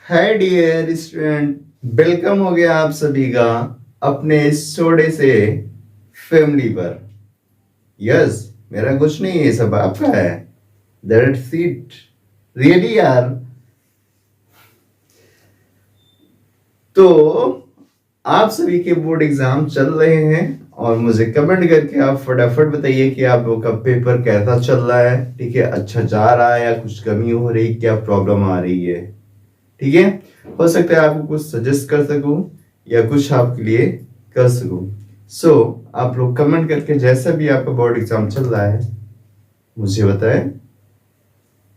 Hi dear student, welcome हो गया आप सभी का अपने इस छोटे से फैमिली पर। यस, मेरा कुछ नहीं है, ये सब आपका है। दैट्स इट, रियली यार। तो आप सभी के बोर्ड एग्जाम चल रहे हैं और मुझे कमेंट करके आप फटाफट बताइए कि आप लोग का पेपर कैसा चल रहा है। ठीक है, अच्छा जा रहा है या कुछ कमी हो रही, क्या प्रॉब्लम आ रही है। ठीक है, हो सकता है आपको कुछ सजेस्ट कर सकूं या कुछ आपके लिए कर सकूं। सो आप लोग कमेंट करके जैसा भी आपका बोर्ड एग्जाम चल रहा है मुझे बताएं।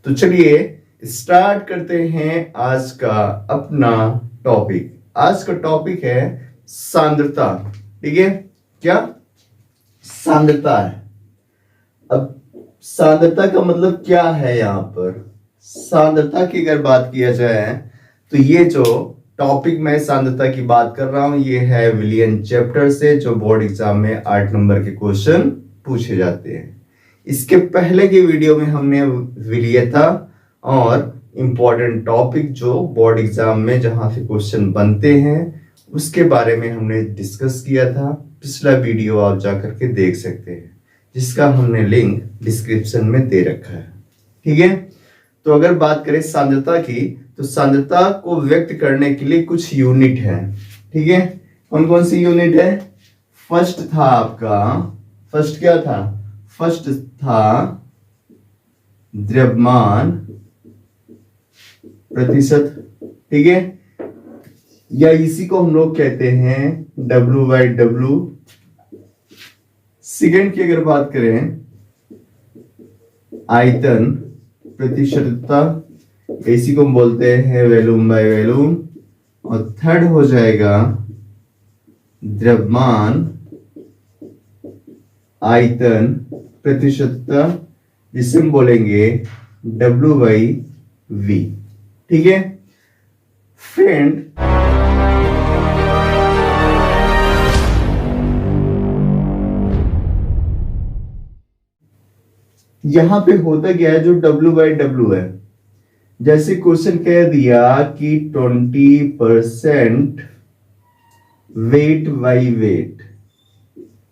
तो चलिए स्टार्ट करते हैं आज का अपना टॉपिक। आज का टॉपिक है सांद्रता। ठीक है, क्या सांद्रता है। अब सांद्रता का मतलब क्या है यहाँ पर। सांद्रता की अगर बात किया जाए तो ये जो टॉपिक मैं सांद्रता की बात कर रहा हूं ये है विलियन चैप्टर से, जो बोर्ड एग्जाम में 8 नंबर के क्वेश्चन पूछे जाते हैं। इसके पहले की वीडियो में हमने विलियता और इंपॉर्टेंट टॉपिक जो बोर्ड एग्जाम में जहां से क्वेश्चन बनते हैं उसके बारे में हमने डिस्कस किया था। पिछला वीडियो आप जाकर के देख सकते हैं, जिसका हमने लिंक डिस्क्रिप्शन में दे रखा है। ठीक है, तो अगर बात करें सांद्रता की तो सांद्रता को व्यक्त करने के लिए कुछ यूनिट है। ठीक है, कौन कौन सी यूनिट है। फर्स्ट था आपका, फर्स्ट क्या था, फर्स्ट था द्रव्यमान प्रतिशत। ठीक है, या इसी को हम लोग कहते हैं W/W। सेकेंड की अगर बात करें आयतन प्रतिशतता, इसी को हम बोलते हैं वॉल्यूम बाय वॉल्यूम। और थर्ड हो जाएगा द्रव्यमान आयतन प्रतिशतता, जिसे हम बोलेंगे W/V। ठीक है फ्रेंड, यहां पे होता क्या है, जो W/W है, जैसे क्वेश्चन कह दिया कि 20% वेट बाई वेट।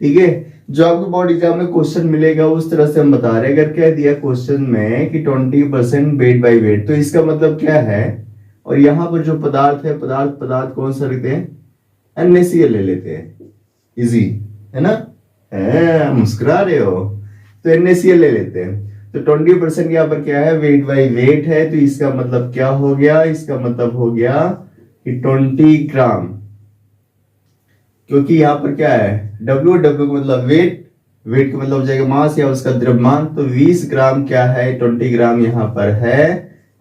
ठीक है, जो आपको बोर्ड एग्जाम में क्वेश्चन मिलेगा उस तरह से हम बता रहे हैं। अगर कह दिया क्वेश्चन में कि 20% वेट बाई वेट, तो इसका मतलब क्या है। और यहां पर जो पदार्थ है, पदार्थ कौन सा लेते हैं, NaCl ले लेते हैं। इजी है ना, मुस्कुरा रहे हो, तो NaCl ले लेते हैं। तो 20% यहाँ पर क्या है, वेट बाई वेट है। तो इसका मतलब क्या हो गया, इसका मतलब हो गया कि 20 ग्राम, क्योंकि यहाँ पर क्या है W का मतलब वेट का मतलब हो जाएगा मास या उसका द्रव्यमान। तो 20 ग्राम क्या है, 20 ग्राम यहाँ पर है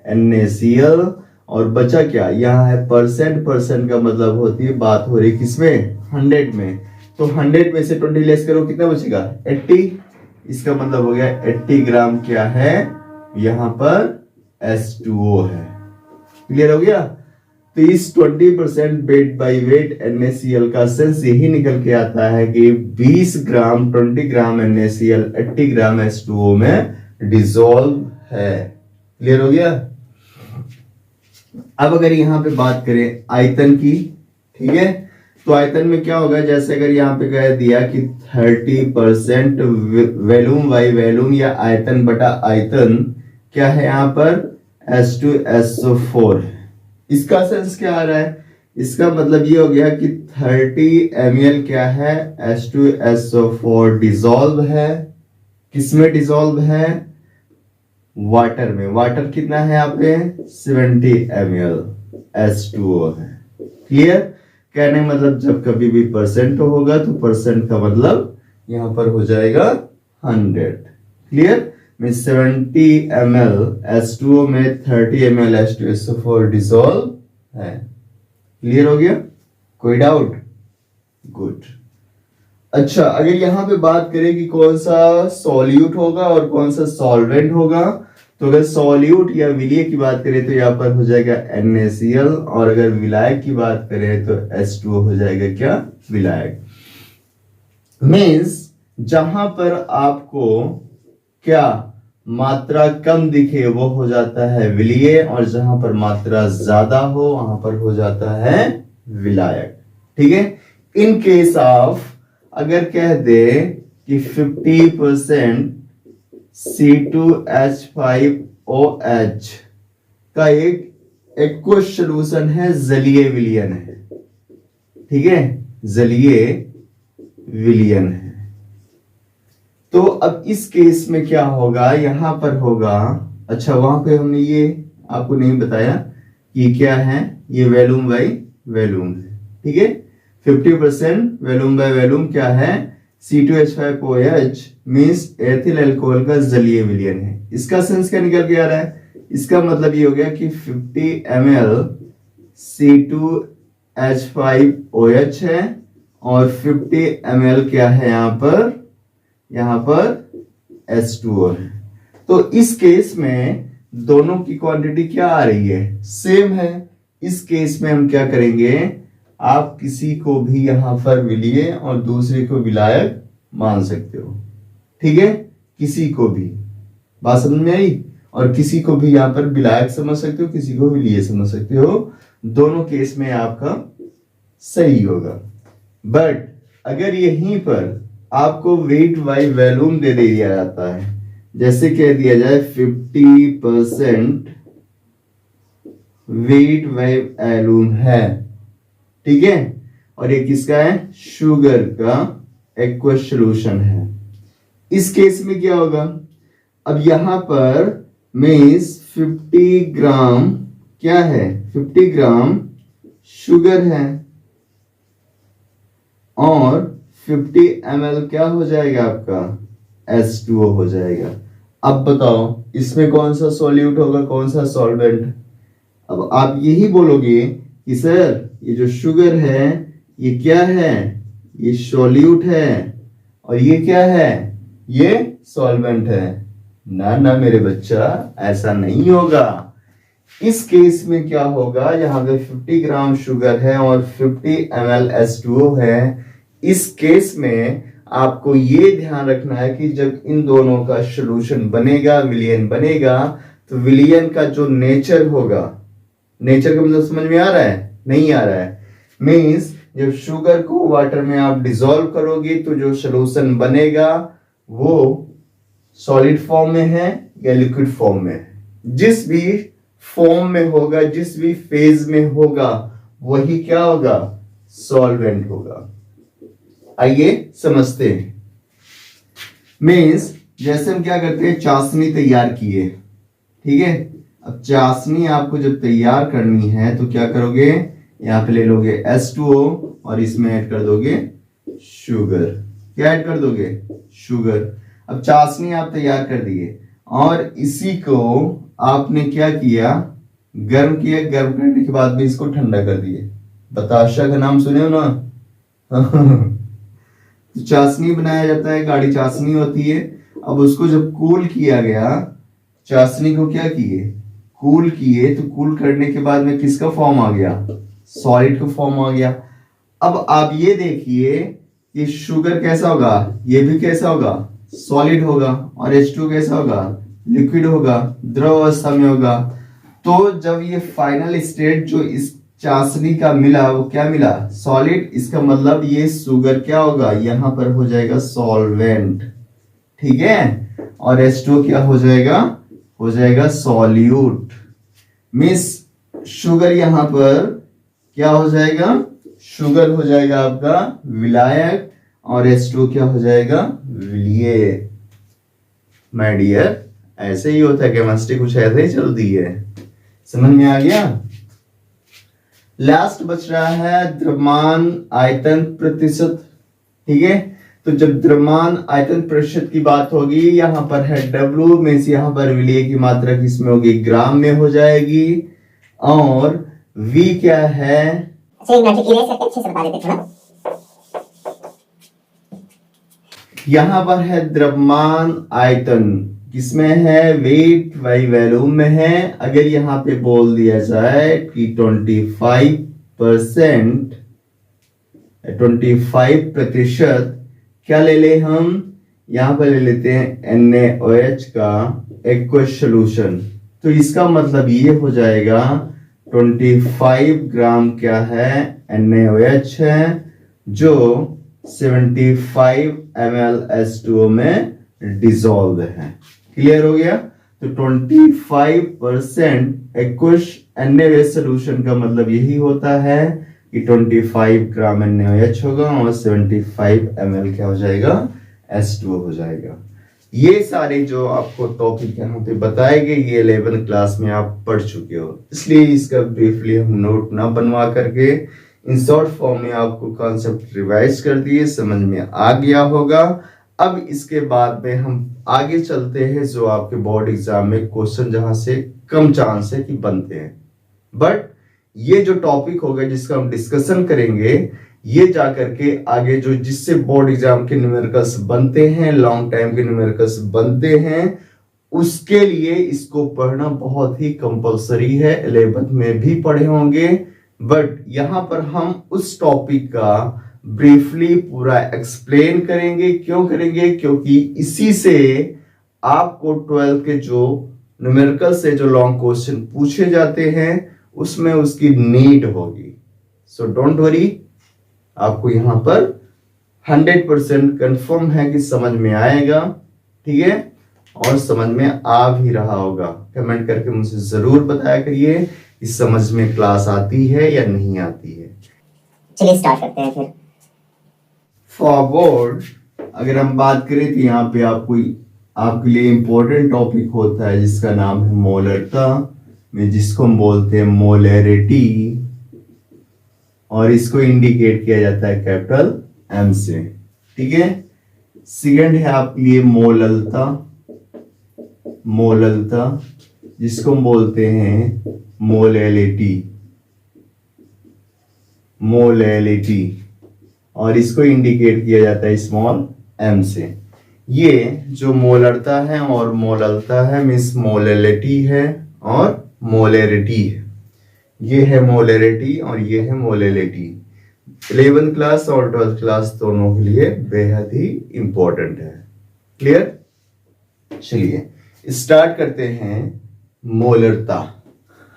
NaCl। और बचा क्या, यहाँ है परसेंट का मतलब होती है, बात हो रही किसमें, 100 में। तो 100 में से 20 लेस करो, कितना बचेगा 80। इसका मतलब हो गया 80 ग्राम क्या है, यहां पर H2O है। क्लियर हो गया। तो इस 20% वेट बाई वेट NaCl का सेंस यही निकल के आता है कि 20 ग्राम 20 ग्राम NaCl 80 ग्राम H2O में डिसॉल्व है। क्लियर हो गया। अब अगर यहां पे बात करें आयतन की, ठीक है, तो आयतन में क्या होगा, जैसे अगर यहाँ पे कह दिया कि 30% वॉल्यूम बाई वॉल्यूम या आयतन बटा आयतन, क्या है यहाँ पर H2SO4। इसका सेंस क्या आ रहा है, इसका मतलब ये हो गया कि 30 ml क्या है, H2SO4 डिसॉल्व है। किसमें डिसॉल्व है, वाटर में। वाटर कितना है यहाँ पे 70 ml H2O है। क्लियर, कहने मतलब जब कभी भी परसेंट होगा तो परसेंट का मतलब यहां पर हो जाएगा 100। क्लियर, में 70 ml H2O में 30 ml H2SO4 डिसॉल्व है। क्लियर हो गया, कोई डाउट, गुड। अच्छा, अगर यहां पे बात करें कि कौन सा सॉल्यूट होगा और कौन सा सॉल्वेंट होगा, तो अगर सॉल्यूट या विलीय की बात करें तो यहाँ पर हो जाएगा NaCl, और अगर विलायक की बात करें तो H2O हो जाएगा क्या, विलायक। मीन्स जहां पर आपको क्या मात्रा कम दिखे वो हो जाता है विलीय, और जहां पर मात्रा ज्यादा हो वहां पर हो जाता है विलायक। ठीक है। इन केस ऑफ अगर कह दे कि 50% C2H5OH का एक एक्वस सॉल्यूशन है, जलीय विलयन है। ठीक है, जलीय विलयन है। तो अब इस केस में क्या होगा, यहां पर होगा, अच्छा वहां पे हमने ये आपको नहीं बताया कि क्या है, ये वैल्यूम बाई वैल्यूम है। ठीक है, 50% वैल्यूम बाई वैल्यूम क्या है, C2H5OH मींस एथिल अल्कोहल का जलीय विलयन है। इसका सेंस क्या निकल के आ रहा है, इसका मतलब ये हो गया कि 50 ml C2H5OH है और 50 ml क्या है यहां पर H2O है। तो इस केस में दोनों की क्वांटिटी क्या आ रही है, सेम है। इस केस में हम क्या करेंगे, आप किसी को भी यहां पर विलीय और दूसरे को विलायक मान सकते हो। ठीक है, किसी को भी, बात समझ में आई। और किसी को भी यहां पर विलायक समझ सकते हो, किसी को विलीय समझ सकते हो। दोनों केस में आपका सही होगा। बट अगर यहीं पर आपको वेट बाई वॉल्यूम दे दिया जाता है, जैसे कह दिया जाए 50% वेट बाई वॉल्यूम है, ठीक है, और ये किसका है, शुगर का एक्वस सॉल्यूशन है। इस केस में क्या होगा, अब यहां पर मींस 50 ग्राम क्या है, 50 ग्राम शुगर है और 50 ml क्या हो जाएगा आपका, H2O हो जाएगा। अब बताओ इसमें कौन सा सॉल्यूट होगा, कौन सा सॉल्वेंट। अब आप यही बोलोगे कि सर ये जो शुगर है ये क्या है, ये सॉल्यूट है, और ये क्या है, ये सॉल्वेंट है। ना ना मेरे बच्चा, ऐसा नहीं होगा। इस केस में क्या होगा, यहां पे 50 ग्राम शुगर है और 50 ml H2O है। इस केस में आपको ये ध्यान रखना है कि जब इन दोनों का सॉल्यूशन बनेगा, विलयन बनेगा, तो विलयन का जो नेचर होगा, नेचर का मतलब समझ में आ रहा है, नहीं आ रहा है, मींस जब शुगर को वाटर में आप डिसॉल्व करोगे तो जो सॉल्यूशन बनेगा वो सॉलिड फॉर्म में है या लिक्विड फॉर्म में है। जिस भी फॉर्म में होगा, जिस भी फेज में होगा, वही क्या होगा, सॉल्वेंट होगा। आइए समझते हैं। मींस जैसे हम क्या करते हैं, चाशनी तैयार किए, ठीक है। अब चाशनी आपको जब तैयार करनी है तो क्या करोगे, यहां पे ले लोगे H2O और इसमें ऐड कर दोगे शुगर। क्या ऐड कर दोगे, शुगर। अब चाशनी आप तैयार कर दिए और इसी को आपने क्या किया, गर्म किया। गर्म करने के बाद भी इसको ठंडा कर दिए। बताशा का नाम सुने हो ना तो चाशनी बनाया जाता है, गाढ़ी चाशनी होती है। अब उसको जब कूल किया गया, चाशनी को क्या किए, कूल किए, तो कूल करने के बाद में किसका फॉर्म आ गया, सॉलिड का फॉर्म आ गया। अब आप ये देखिए कि शुगर कैसा होगा, ये भी कैसा होगा, सॉलिड होगा, और H2 कैसा होगा, लिक्विड होगा, द्रव अवस्था में होगा। तो जब ये फाइनल स्टेट जो इस चाशनी का मिला वो क्या मिला, सॉलिड। इसका मतलब ये शुगर क्या होगा, यहां पर हो जाएगा सॉल्वेंट, ठीक है, और H2 क्या हो जाएगा सॉल्यूट। मिस शुगर यहां पर क्या हो जाएगा, शुगर हो जाएगा आपका विलायक और H2 क्या हो जाएगा, विलीय। माय डियर, ऐसे ही होता है, केमिस्ट्री कुछ ऐसे ही चलती है। समझ में आ गया। लास्ट बच रहा है द्रव्यमान आयतन प्रतिशत, ठीक है। तो जब द्रव्यमान आयतन प्रतिशत की बात होगी, यहां पर है W में से, यहां पर विलीय की मात्रा किसमें होगी, ग्राम में हो जाएगी, और V क्या है, यहां पर है द्रव्यमान आयतन, किसमें है, वेट बाई वॉल्यूम में है। अगर यहां पे बोल दिया जाए कि 25% क्या ले ले हम, यहां पर ले लेते हैं NaOH का एक्वस सॉल्यूशन। तो इसका मतलब ये हो जाएगा 25 ग्राम क्या है, NaOH है, जो 75 ml H2O में डिसॉल्व है। क्लियर हो गया। तो 25% एक्वस NaOH सॉल्यूशन का मतलब यही होता है कि 25 ग्राम NaOH होगा और 75 ml क्या हो जाएगा, H2O हो जाएगा। ये सारे जो आपको टॉपिक यहाँ पे बताए गए ये 11th क्लास में आप पढ़ चुके हो, इसलिए इसका ब्रीफली हम नोट ना बनवा करके इन शॉर्ट फॉर्म में आपको कॉन्सेप्ट रिवाइज कर दिए, समझ में आ गया होगा। अब इसके बाद में हम आगे चलते हैं जो आपके बोर्ड एग्जाम में क्वेश्चन जहां से कम चांस है कि बनते हैं, बट ये जो टॉपिक होगा जिसका हम डिस्कशन करेंगे ये जाकर के आगे जो जिससे बोर्ड एग्जाम के न्यूमेरिकल्स बनते हैं, लॉन्ग टाइम के न्यूमेरिकल्स बनते हैं, उसके लिए इसको पढ़ना बहुत ही कंपलसरी है। 11th में भी पढ़े होंगे, बट यहां पर हम उस टॉपिक का ब्रीफली पूरा एक्सप्लेन करेंगे। क्यों करेंगे? क्योंकि इसी से आपको 12th के जो न्यूमेरिकल से जो लॉन्ग क्वेश्चन पूछे जाते हैं उसमें उसकी नीड होगी। सो डोंट वरी, आपको यहां पर 100% कंफर्म है कि समझ में आएगा, ठीक है, और समझ में आ भी रहा होगा। कमेंट करके मुझे जरूर बताया करिए कि समझ में क्लास आती है या नहीं आती है। चलिए स्टार्ट करते हैं फिर। फॉरवर्ड अगर हम बात करें तो यहाँ पे आपके लिए इंपॉर्टेंट टॉपिक होता है जिसका नाम है मोलरता, में जिसको हम बोलते हैं मोलैरिटी, और इसको इंडिकेट किया जाता है कैपिटल M से, ठीक है। सेकंड है आपके लिए मोललता, मोललता जिसको हम बोलते हैं मोलैलिटी, मोलैलिटी, और इसको इंडिकेट किया जाता है स्मॉल m से। ये जो मोलरता है और मोललता है मीन्स मोलैलिटी है और मोलैरिटी है। ये है मोलैरिटी और ये है मोलैलिटी। 11th क्लास और 12th क्लास दोनों के लिए बेहद ही इंपॉर्टेंट है। क्लियर? चलिए स्टार्ट करते हैं मोलरता।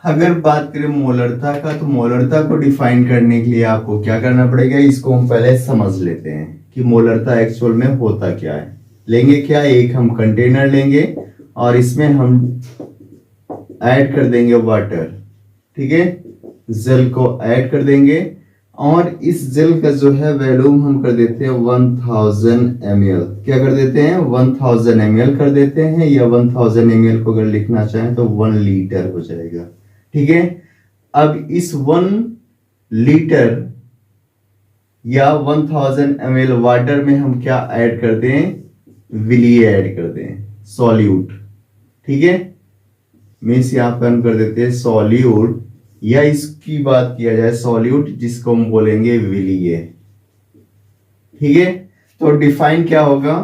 अगर बात करें मोलरता का तो मोलरता को डिफाइन करने के लिए आपको क्या करना पड़ेगा, इसको हम पहले समझ लेते हैं कि मोलरता एक्चुअल में होता क्या है। लेंगे क्या, एक हम कंटेनर लेंगे और इसमें हम ऐड कर देंगे वाटर, ठीक है, जल को ऐड कर देंगे और इस जल का जो है वॉल्यूम हम कर देते हैं 1000 ml। क्या कर देते हैं? 1000 ml कर देते हैं, या 1000 ml को अगर लिखना चाहें तो 1 लीटर हो जाएगा, ठीक है। अब इस 1 लीटर या 1000 ml वाटर में हम क्या ऐड कर दें? विलिए ऐड कर दें, सॉल्यूट, ठीक है। मीन्स यहां पर हम कर देते हैं सॉल्यूट, या इसकी बात किया जाए सॉल्यूट जिसको हम बोलेंगे विलिए, ठीक है। तो डिफाइन क्या होगा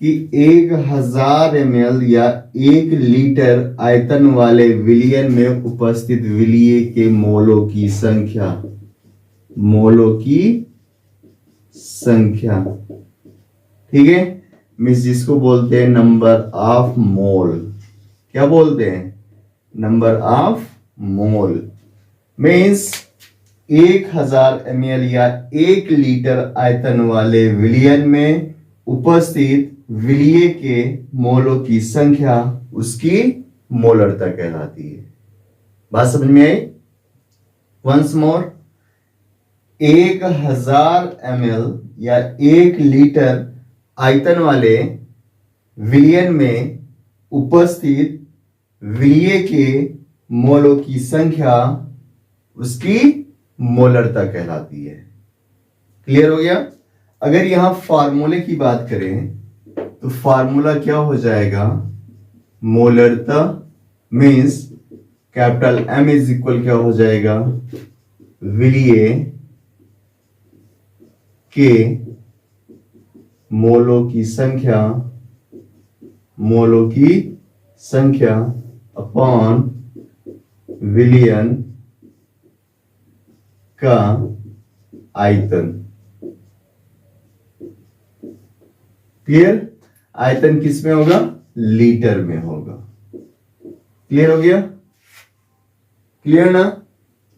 कि 1000 ml या 1 लीटर आयतन वाले विलियन में उपस्थित विलिए के मोलों की संख्या, मोलों की संख्या, ठीक है, मीन्स जिसको बोलते हैं नंबर ऑफ मोल। क्या बोलते हैं? Number of mole. Means 1000 ml या 1 लीटर आयतन वाले विलियन में उपस्थित विलिय के मोलों की संख्या उसकी मोलरता कहलाती है। बात समझ में आई? वंस मोर, 1000 ml या 1 लीटर आयतन वाले विलियन में उपस्थित विलिय के मोलों की संख्या उसकी मोलरता कहलाती है। क्लियर हो गया? अगर यहां फार्मूले की बात करें तो फार्मूला क्या हो जाएगा? मोलरता means capital M is equal क्या हो जाएगा? विलिय के मोलों की संख्या, मोलों की संख्या अपॉन विलियन का आयतन। क्लियर? आयतन किस में होगा? लीटर में होगा। क्लियर हो गया? क्लियर ना?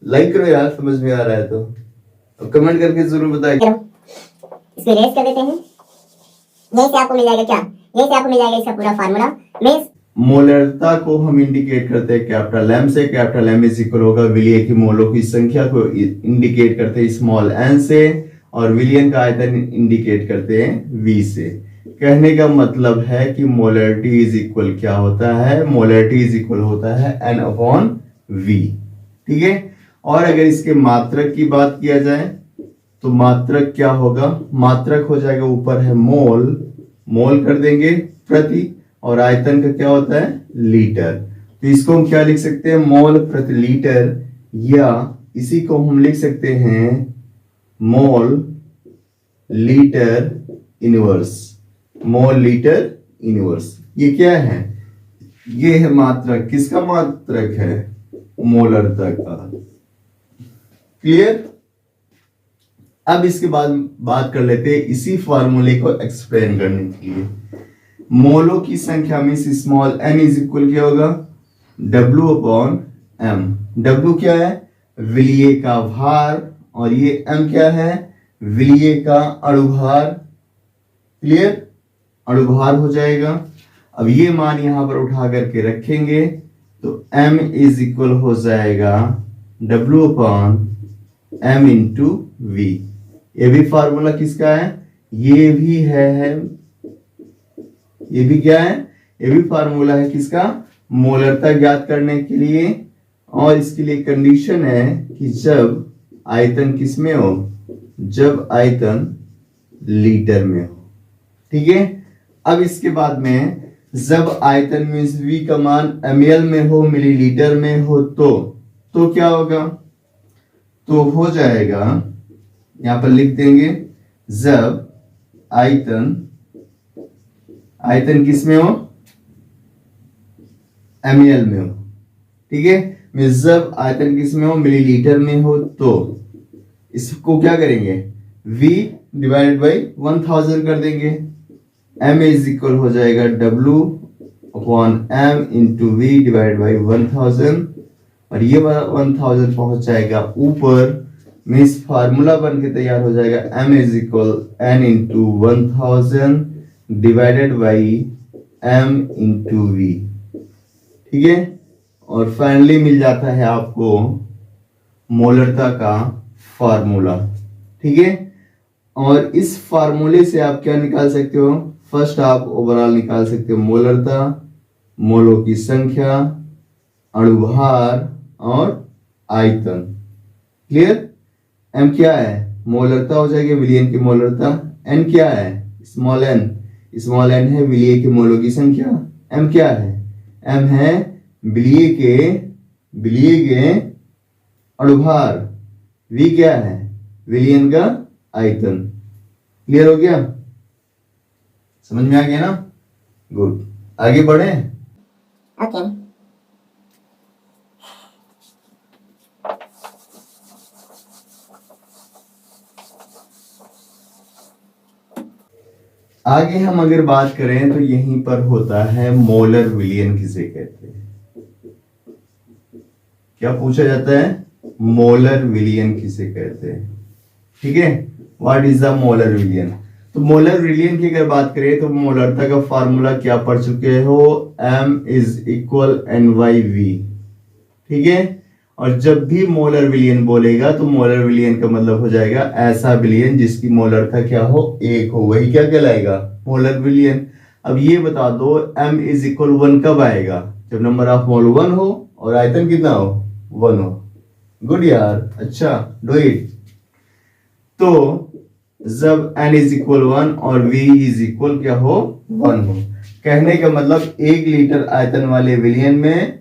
लाइक करो यार, समझ में आ रहा है तो, और कमेंट करके जरूर बताइए। इसको रेस कर देते हैं। यहीं से आपको मिल जाएगा क्या, यहीं से आपको मिल जाएगा इसका पूरा फार्मूला। मींस मोलरता को हम इंडिकेट करते हैं कैपिटल एम से। कैपिटल एम इज इक्वल होगा विलिय की मोलों की संख्या को इंडिकेट करते हैं स्मॉल एन से, और विलियन का आयतन इंडिकेट करते हैं वी से। कहने का मतलब है कि मोलरिटी इज इक्वल क्या होता है, मोलरिटी इज इक्वल होता है एन अपॉन वी। ठीक है, और अगर इसके मात्रक की बात किया जाए तो मात्रक क्या होगा, मात्रक हो जाएगा ऊपर है मोल, मोल कर देंगे प्रति, और आयतन का क्या होता है लीटर। तो इसको हम क्या लिख सकते हैं, मोल प्रति लीटर, या इसी को हम लिख सकते हैं mole litre inverse, mole litre inverse. ये क्या है, ये है मात्रक, किसका मात्रक है, मोलरता का। क्लियर? अब इसके बाद बात कर लेते हैं इसी फार्मूले को एक्सप्लेन करने के लिए। मोलों की संख्या में स्मॉल n इज इक्वल क्या होगा, W अपॉन m। W क्या है, विलिय का भार, और ये m क्या है, विलिय का अणुभार। क्लियर? अणुभार हो जाएगा। अब ये मान यहां पर उठा करके रखेंगे तो m इज इक्वल हो जाएगा W upon m into V. ये भी फार्मूला किसका है, ये भी है, ये भी क्या है, ये भी फार्मूला है किसका, मोलरता ज्ञात करने के लिए। और इसके लिए कंडीशन है कि जब आयतन किस में हो, जब आयतन लीटर में हो। ठीक है, अब इसके बाद में जब आयतन में v का मान ml में हो, मिलीलीटर में हो, तो क्या होगा, तो हो जाएगा, यहां पर लिख देंगे जब आयतन किस में हो, ml में हो। ठीक है, जब आयतन किस में हो, मिलीलीटर में हो, तो इसको क्या करेंगे, v डिवाइडेड बाई 1000 कर देंगे। m इज इक्वल हो जाएगा W upon m into V divide by 1000, और ये 1000 पहुंच जाएगा ऊपर, मीन्स फार्मूला बन के तैयार हो जाएगा m is equal n into 1000 divided by m into V. ठीक है, और फाइनली मिल जाता है आपको मोलरता का फार्मूला। ठीक है, और इस फार्मूले से आप क्या निकाल सकते हो, फर्स्ट आप ओवरऑल निकाल सकते हो मोलरता, मोलों की संख्या, अणुभार और आयतन। क्लियर? m क्या है, मोलरता हो जाएगी विलियन की मोलरता। n क्या है, स्मॉल n, स्मॉल n है विलिय के मोलों की संख्या। m क्या है, m है विलिय के अणुभार। v क्या है, विलियन का आयतन। क्लियर हो गया, समझ में आ गया ना? गुड, आगे बढ़े। ओके। आगे हम अगर बात करें तो यहीं पर होता है मोलर विलियन किसे कहते हैं। क्या पूछा जाता है, मोलर विलियन किसे कहते हैं। ठीक है, व्हाट इज द मोलर विलियन। तो मोलर विलियन की अगर बात करें तो मोलरता का फार्मूला क्या पढ़ चुके हो, m इज इक्वल NYV। ठीक है, और जब भी मोलर विलियन बोलेगा तो मोलर विलियन का मतलब हो जाएगा ऐसा विलियन जिसकी मोलरता क्या हो, 1 हो, वही क्या कहलाएगा, मोलर विलियन। अब ये बता दो m इज इक्वल 1 कब आएगा, जब नंबर ऑफ मोल 1 हो और आयतन कितना हो, 1 हो। गुड यार, अच्छा, डू इट। तो जब n इज इक्वल 1 और v इज इक्वल क्या हो, 1 हो। कहने का मतलब 1 लीटर आयतन वाले विलियन में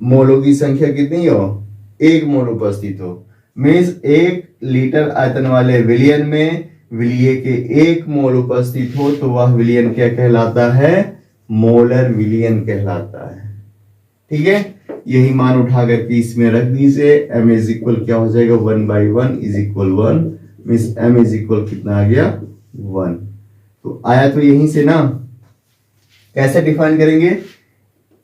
मोलों की संख्या कितनी हो, 1 मोल उपस्थित हो। मीन्स 1 लीटर आयतन वाले विलियन में विलिय के 1 मोल उपस्थित हो तो वह विलियन क्या कहलाता है, मोलर विलियन कहलाता है। ठीक है, यही मान उठा करके इसमें रख दीजिए। m इज इक्वल क्या हो जाएगा, 1/1 is equal 1, means m is equal कितना आ गया, 1। तो आया तो यहीं से ना। कैसे डिफाइन करेंगे,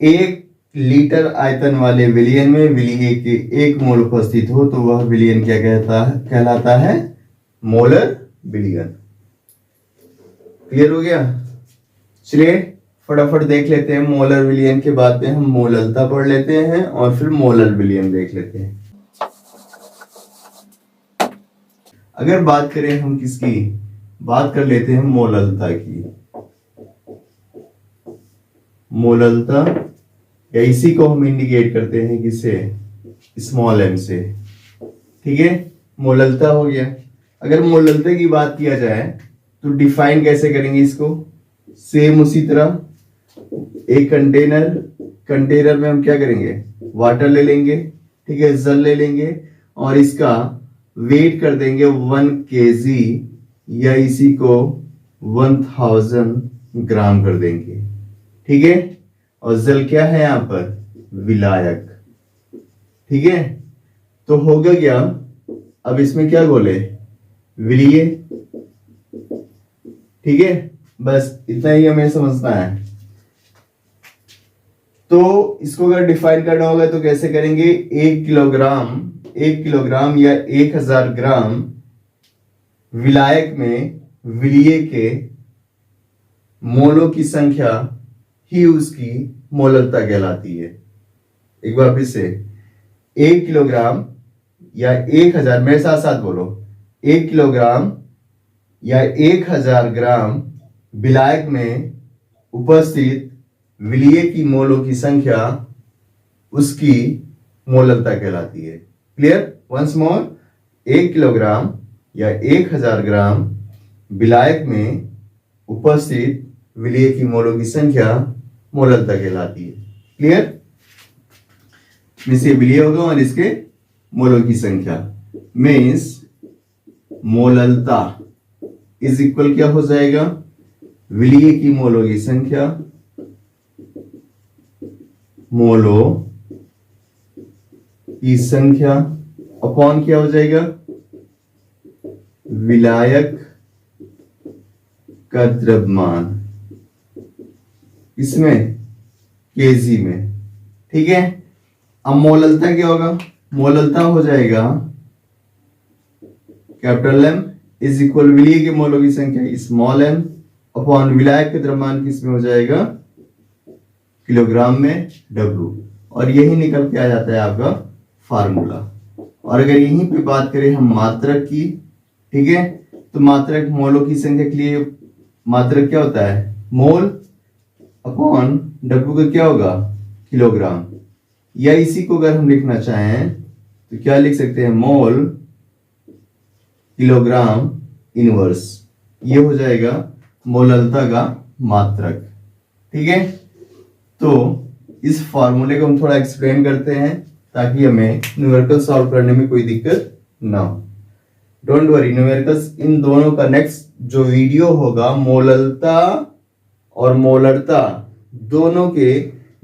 1 लीटर आयतन वाले विलयन में विलीय के 1 मोल उपस्थित हो तो वह विलयन क्या कहलाता है? मोलर विलयन। क्लियर हो गया? चलिए फटाफट देख लेते हैं। मोलर विलयन के बाद में हम मोललता पढ़ लेते हैं और फिर मोलर विलयन देख लेते हैं। अगर बात करें हम किसकी, बात कर लेते हैं मोललता की। मोललता, या इसी को हम इंडिकेट करते हैं किससे? स्मॉल m से। ठीक है, मोललता हो गया। अगर मोललता की बात किया जाए तो डिफाइन कैसे करेंगे इसको? सेम उसी तरह एक कंटेनर में हम क्या करेंगे? वाटर ले लेंगे, ठीक है, जल ले लेंगे और इसका वेट कर देंगे 1 kg या इसी को 1000 ग्राम कर देंगे। ठीक है, और जल क्या है यहां पर? विलायक। ठीक है, तो होगा क्या? अब इसमें क्या बोले? विलीय। ठीक है, बस इतना ही हमें समझना है। तो इसको अगर डिफाइन करना होगा तो कैसे करेंगे? 1 किलोग्राम या 1000 ग्राम विलायक में विलीय के मोलों की संख्या ही उसकी मोललता कहलाती है। एक बार फिर से, 1 किलोग्राम या 1000, मेरे साथ साथ बोलो, 1 किलोग्राम या 1000 ग्राम विलायक में उपस्थित विलीय की मोलों की संख्या उसकी मोललता कहलाती है। क्लियर? वंस मोर, 1 किलोग्राम या 1000 ग्राम विलायक में उपस्थित विलीय की मोलों की संख्या मोललता कहलाती है। क्लियर? इसमें विलीय होगा और इसके मोलों की संख्या मीन्स मोललता इज इक्वल क्या हो जाएगा? विलीय की मोलों की संख्या मोलों की संख्या अपॉन क्या हो जाएगा? विलायक का द्रव्यमान, इसमें केजी में। ठीक है, अब मोललता क्या होगा? मोललता हो जाएगा कैपिटल M इज इक्वल विलीय के मोलों की संख्या स्मॉल m अपॉन विलायक का द्रव्यमान किसमें हो जाएगा? किलोग्राम में W। और यही निकल के आ जाता है आपका फार्मूला। और अगर यहीं पे बात करें हम मात्रक की, ठीक है, तो मात्रक मोलों की संख्या के लिए मात्रक क्या होता है? मोल अपॉन W का क्या होगा? किलोग्राम। या इसी को अगर हम लिखना चाहें तो क्या लिख सकते हैं? मोल किलोग्राम इनवर्स। ये हो जाएगा मोललता का मात्रक। ठीक है, तो इस फॉर्मूले को हम थोड़ा एक्सप्लेन करते हैं ताकि हमें न्यूमेरिकल सॉल्व करने में कोई दिक्कत ना हो। डोंट वरी, न्यूमेरिकल्स इन दोनों का नेक्स्ट जो वीडियो होगा, मोललता और मोलरता दोनों के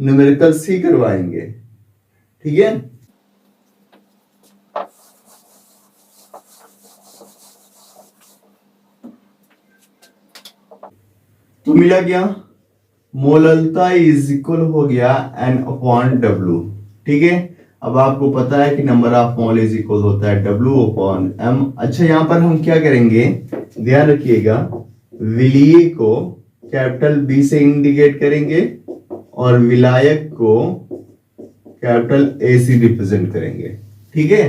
न्यूमेरिकल्स ही करवाएंगे। ठीक है, तो मिला क्या? मोललता इज इक्वल हो गया N अपॉन W। ठीक है, अब आपको पता है कि number of mole is equal होता है W अपॉन M। अच्छा, यहां पर हम क्या करेंगे? ध्यान रखिएगा, विलीय को कैपिटल B से इंडिकेट करेंगे और विलायक को कैपिटल A से रिप्रेजेंट करेंगे। ठीक है,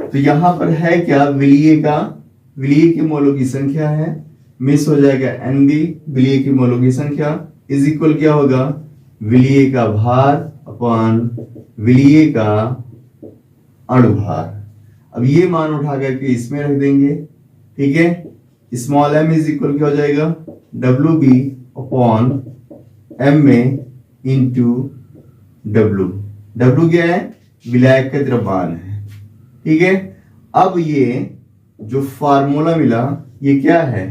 तो यहां पर है क्या? विलीय के मोलों की संख्या है, मिस हो जाएगा NB, विलीय की मोलों की संख्या इज इक्वल क्या होगा? विलीय का भार अपॉन विलीय का अणुभार। अब ये मान उठा करके इसमें रख देंगे। ठीक है, स्मॉल m इज इक्वल क्या हो जाएगा? WB अपॉन M में इंटू W क्या है? विलायक का द्रव्यमान है। ठीक है, अब ये जो फार्मूला मिला ये क्या है?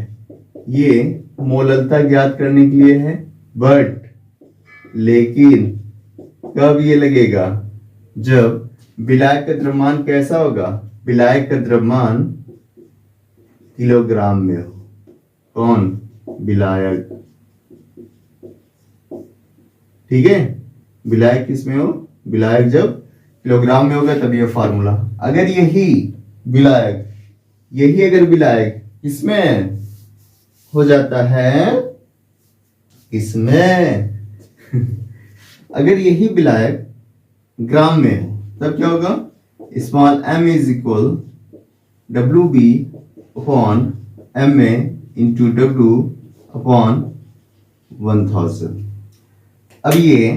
ये मोललता ज्ञात करने के लिए है, बट लेकिन कब ये लगेगा? जब विलायक का द्रव्यमान कैसा होगा? विलायक का द्रव्यमान किलोग्राम में हो। कौन? विलायक। ठीक है, विलायक किस में हो, विलायक जब किलोग्राम में होगा तब ये फार्मूला। अगर यही विलायक किसमें हो जाता है, किसमें अगर यही विलायक ग्राम में हो तब क्या होगा, small m is equal WB upon MA into W upon 1000। अब ये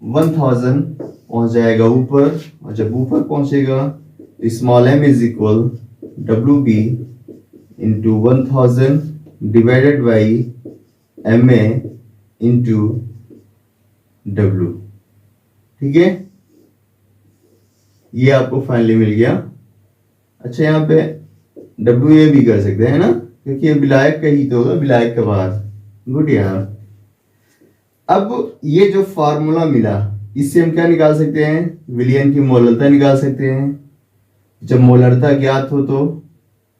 1000 पहुंच जाएगा ऊपर, और जब ऊपर पहुंचेगा तो small m is equal WB into 1000 divided by MA into W। ठीक है, ये आपको फाइनली मिल गया। अच्छा, यहाँ पे WA भी कर सकते हैं ना, क्योंकि ये विलायक का ही तो होगा, विलायक का बाहर। गुड यार। अब ये जो फार्मूला मिला इससे हम क्या निकाल सकते हैं, विलयन की मोलरता निकाल सकते हैं। जब मोलरता ज्ञात हो तो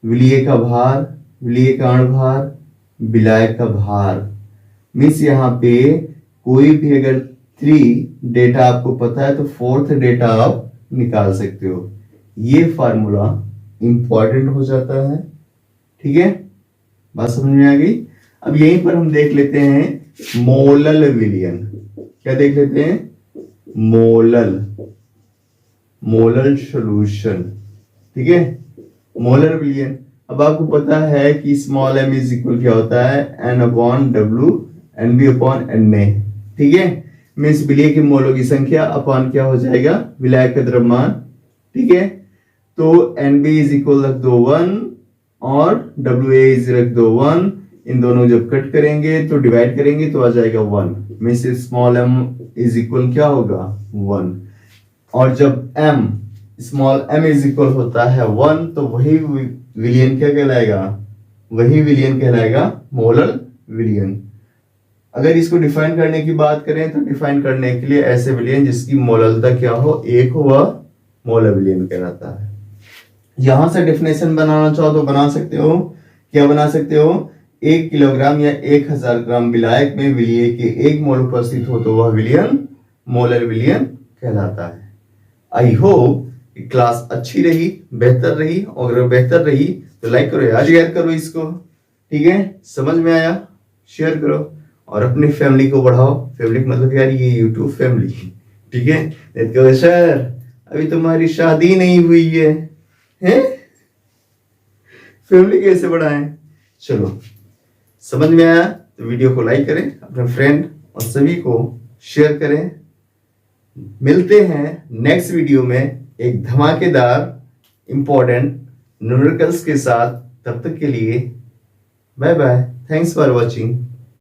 विलीय का भार, विलीय का अणुभार, विलायक का भार, मीन्स यहाँ पे कोई भी अगर 3 डेटा आपको पता है तो 4th डेटा आप निकाल सकते हो। ये फार्मूला इंपॉर्टेंट हो जाता है। ठीक है, बात समझ में आ गई। अब यहीं पर हम देख लेते हैं मोलल विलयन। क्या देख लेते हैं, मोलल सॉल्यूशन। ठीक है, मोलर विलयन। अब आपको पता है कि स्मॉल m इज इक्वल क्या होता है, n upon W NB upon Na। ठीक है, मीन्स विलय के मोलों की संख्या अपॉन क्या हो जाएगा, विलायक का द्रव्यमान। ठीक है, तो NB इज इक्वल रख दो 1 और WA इज रख दो 1। इन दोनों जब कट करेंगे तो डिवाइड करेंगे तो आ जाएगा 1, means small m is equal क्या होगा 1। और जब स्मॉल m इज इक्वल होता है 1 तो वही विलयन क्या कहलाएगा, वही विलयन कहलाएगा मोलर विलयन। अगर इसको डिफाइन करने की बात करें तो डिफाइन करने के लिए ऐसे विलयन जिसकी मोललता क्या हो, 1 हो, वह मोलर विलयन कहलाता है। यहां से डेफिनेशन बनाना चाहो तो बना सकते हो। क्या बना सकते हो, 1 किलोग्राम या 1000 ग्राम विलायक में विलीय के 1 मोल उपस्थित हो तो वह विलयन मोलर विलयन कहलाता है। आई होप क्लास अच्छी रही, बेहतर रही, और अगर बेहतर रही तो लाइक करो यार, शेयर करो इसको। ठीक है, समझ में आया, शेयर करो और अपनी फैमिली को बढ़ाओ। फैमिली मतलब यार ये यूट्यूब फैमिली। ठीक है, सर अभी तुम्हारी शादी नहीं हुई है, हैं? फैमिली कैसे बढ़ाएं। चलो, समझ में आया तो वीडियो को लाइक करें, अपने फ्रेंड और सभी को शेयर करें। मिलते हैं नेक्स्ट वीडियो में एक धमाकेदार इंपॉर्टेंट न्यूमेरिकल्स के साथ। तब तक के लिए bye bye, thanks for watching.